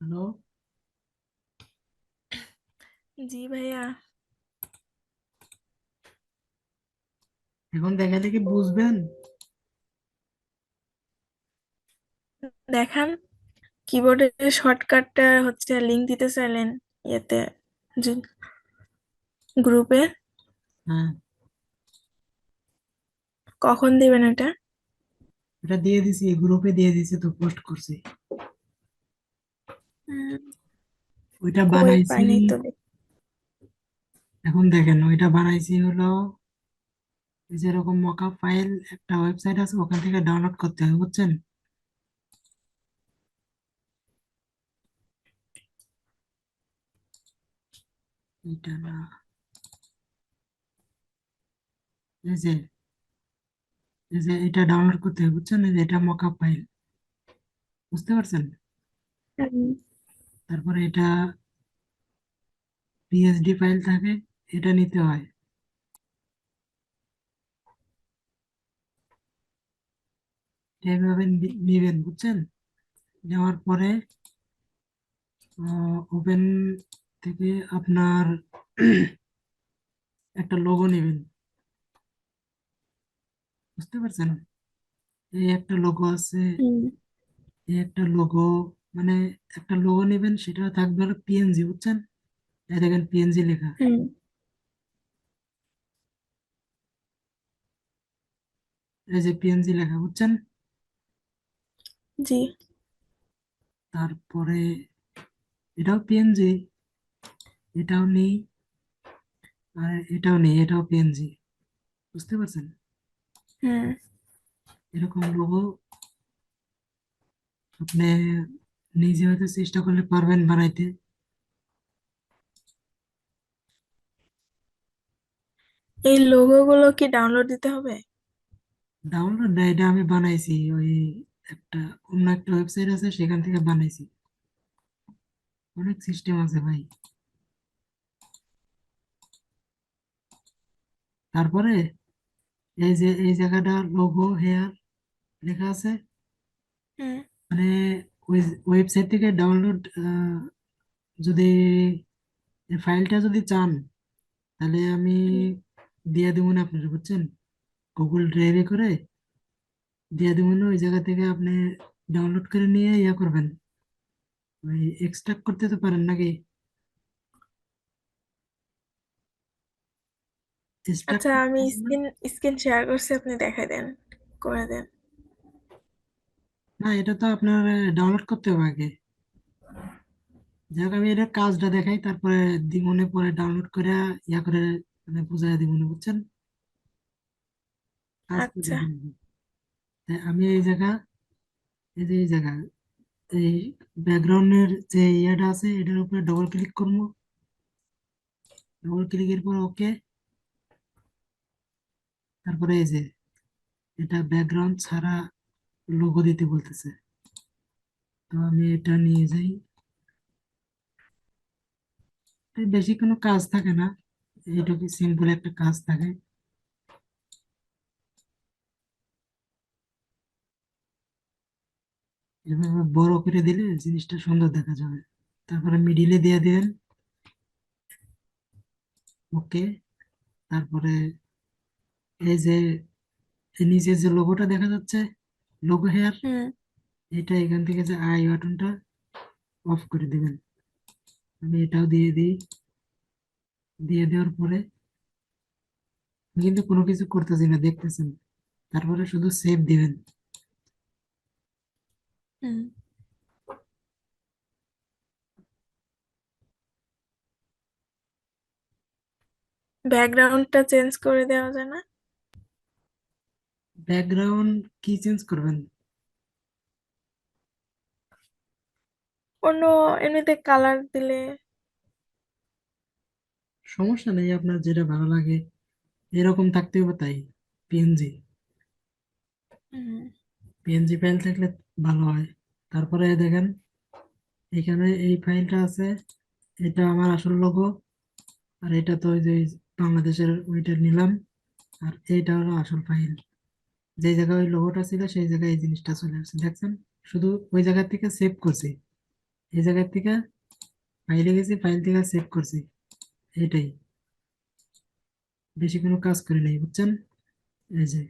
Hello. জি ভাইয়া। এখন দেখালে কি বুঝবেন? দেখান। কিবোর্ডের শর্টকাটটা হচ্ছে লিংক দিতে চাইলেন ইয়েতে, গ্রুপে। হ্যাঁ, কখন দিবেন এটা? এটা দিয়ে দিছি, গ্রুপে দিয়ে দিছি, তো পোস্ট করছি। উম, ওইটা কই বানাইছি। পাই নাই তো এখন দেখেন, ওইটা বানাইছি হলো এই যে এরকম মকআপ ফাইল, একটা ওয়েবসাইট আছে, ওখান থেকে ডাউনলোড করতে হবে, বুঝছেন? এটা না, এই যে এটা ডাউনলোড করতে হবে, বুঝছেন? এই যে এটা মকআপ ফাইল, বুঝতে পারছেন? হুম, তারপরে এটা পিএসডি ফাইল থাকে, এটা নিতে হয়। এটা এইভাবে নিবেন, বুঝছেন? নেওয়ার পরে ওপেন থেকে আপনার একটা লোগো নেবেন, বুঝতে পারছেন? এই একটা লোগো আছে, হুম, এই একটা লোগো, মানে একটা লোগো নেবেন, সেটা থাকবে হলো পিএনজি, বুঝছেন? এই দেখেন পিএনজি লেখা, হুম, এই যে পিএনজি লেখা, বুঝছেন? জি, তারপরে এটাও পিএনজি, এটাও নেই, আর এটাও নেই, এটাও পিএনজি, বুঝতে পারছেন? হুম। এরকম লোগো আপনি নিজে হয়তো চেষ্টা করলে পারবেন বানাইতে। এই লোগোগুলো কি ডাউনলোড দিতে হবে? ডাউনলোড না, এটা আমি বানাইছি ওই একটা অন্য একটা ওয়েবসাইট আছে, সেখান থেকে বানাইছি। অনেক সিস্টেম আছে ভাই। তারপরে এই যে এই জায়গাটা লোগো হেয়ার লেখা আছে, হুম, মানে ওই ওয়েবসাইট থেকে ডাউনলোড, যদি এই ফাইলটা যদি চান, তাহলে আমি হুম। দিয়ে দেবো না আপনার, বুঝছেন? গুগল ড্রাইভে করে দিয়ে দেবো না, ওই জায়গা থেকে আপনি ডাউনলোড করে নিয়ে ইয়া করবেন। ওই এক্সট্রাক্ট করতে তো পারেন নাকি? এক্সট্রাক্ট আচ্ছা, করতে আমি পারেন না? স্ক্রিন স্ক্রিন শেয়ার করছি, আপনি দেখাই দেন, করে দেন। না, এটা তো আপনার ডাউনলোড করতে হবে আগে। যাক, আমি এটা কাজটা দেখাই, তারপরে দিমনে পরে ডাউনলোড করে ইয়া করে মানে বুঝাই দিবনে, বুঝছেন? কাজ করে আচ্ছা, দিব। আমি এই জায়গা, এই যে এই জায়গা, এই ব্যাকগ্রাউন্ডের যে ইয়েটা আছে, এটার উপরে ডবল ক্লিক করবো। ডবল ক্লিকের পর ওকে। তারপরে এই যে এটা ব্যাকগ্রাউন্ড ছাড়া লোগো দিতে বলতেছে, তো আমি এটা নিয়ে যাই। এর বেশি কোনো কাজ থাকে না, এইটুকু সিম্পল একটা কাজ থাকে। এভাবে বড় করে দিলে জিনিসটা সুন্দর দেখা যাবে। তারপরে মিডিলে দিয়ে দিবেন, ওকে। তারপরে এই যে এই নিচে যে লোগোটা দেখা যাচ্ছে, লোগো হেয়ার, হুম। এটা এখান থেকে যে আই বাটনটা অফ করে দিবেন। আমি এটাও দিয়ে দিই। দিয়ে দেওয়ার পরে আমি কিন্তু কোনো কিছু করতেছি না, দেখতেছেন? তারপরে শুধু সেভ দিবেন। হুম। ব্যাকগ্রাউন্ডটা চেঞ্জ করে দেওয়া যায় না? ব্যাকগ্রাউন্ড কি চেঞ্জ করবেন? অন্য, এমনিতে কালার দিলে। সমস্যা নেই, আপনার যেটা ভালো লাগে এরকম থাকতে হবে তাই। পিএনজি, হুম, পিএনজি ফাইল থাকলে ভালো হয়। তারপরে দেখেন, এখানে এই ফাইলটা আছে, এটা আমার আসল লোগো। আর এটা তো ওই যে বাংলাদেশের ওইটা নিলাম। আর এইটা হলো আসল ফাইল। যে জায়গায় ওই লোগোটা ছিল, সেই জায়গায় এই জিনিসটা চলে আসছে, দেখছেন? শুধু ওই জায়গা থেকে সেভ করছি। এই জায়গা থেকে ফাইলে গেছি, ফাইল থেকে সেভ করছি, এটাই, বেশি কোনো কাজ করি নাই, বুঝছেন? এই যে